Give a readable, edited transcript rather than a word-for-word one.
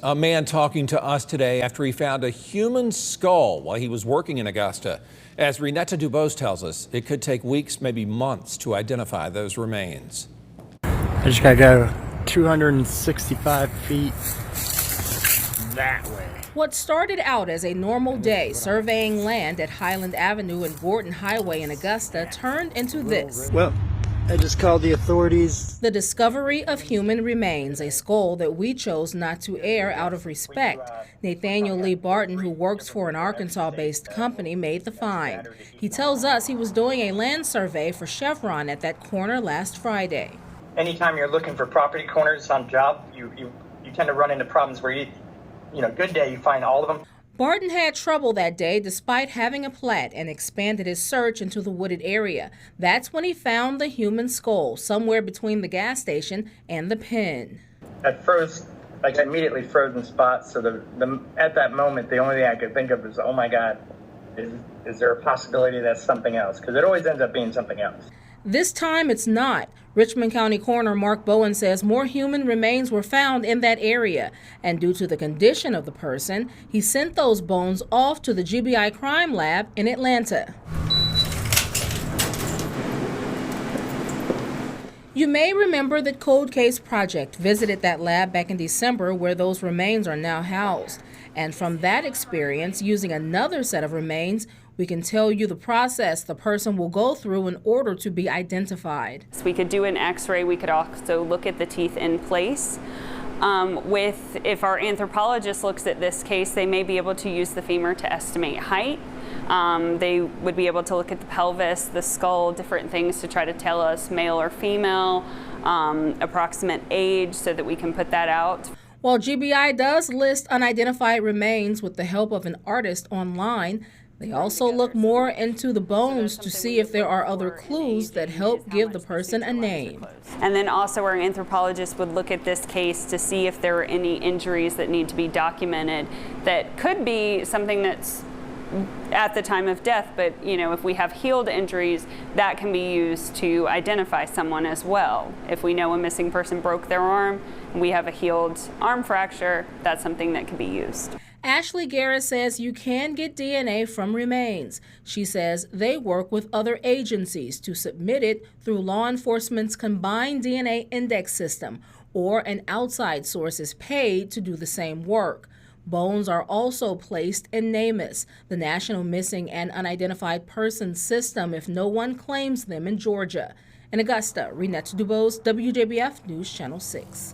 A man talking to us today after he found a human skull while he was working in Augusta. As Renetta Dubose tells us, it could take weeks, maybe months, to identify those remains. I just gotta go 265 feet that way. What started out as a normal day surveying land at Highland Avenue and Gordon Highway in Augusta turned into this. Well, I just called the authorities. The discovery of human remains, a skull that we chose not to air out of respect. Nathaniel Lee Barton, who works for an Arkansas-based company, made the find. He tells us he was doing a land survey for Chevron at that corner last Friday. Anytime you're looking for property corners on job, you tend to run into problems where good day you find all of them. Barton had trouble that day despite having a plat and expanded his search into the wooded area. That's when he found the human skull somewhere between the gas station and the pen. At first, I immediately frozen spots, so at that moment, the only thing I could think of is, oh my God, is there a possibility that's something else? Because it always ends up being something else. This time it's not. Richmond County Coroner Mark Bowen says more human remains were found in that area, and due to the condition of the person, he sent those bones off to the GBI crime lab in Atlanta. You may remember that Cold Case Project visited that lab back in December where those remains are now housed. And from that experience, using another set of remains, we can tell you the process the person will go through in order to be identified. So we could do an x-ray, we could also look at the teeth in place. If our anthropologist looks at this case, they may be able to use the femur to estimate height. They would be able to look at the pelvis, the skull, different things to try to tell us male or female, approximate age so that we can put that out. While GBI does list unidentified remains with the help of an artist online, they also look more into the bones to see if there are other clues that help give the person a name. And then also our anthropologist would look at this case to see if there are any injuries that need to be documented that could be something that's at the time of death, but if we have healed injuries, that can be used to identify someone as well. If we know a missing person broke their arm and we have a healed arm fracture, that's something that can be used. Ashley Garrett says you can get DNA from remains. She says they work with other agencies to submit it through law enforcement's combined DNA index system, or an outside source is paid to do the same work. Bones are also placed in NamUs, the National Missing and Unidentified Persons System, if no one claims them in Georgia. In Augusta, Renetta Dubose, WJBF News Channel 6.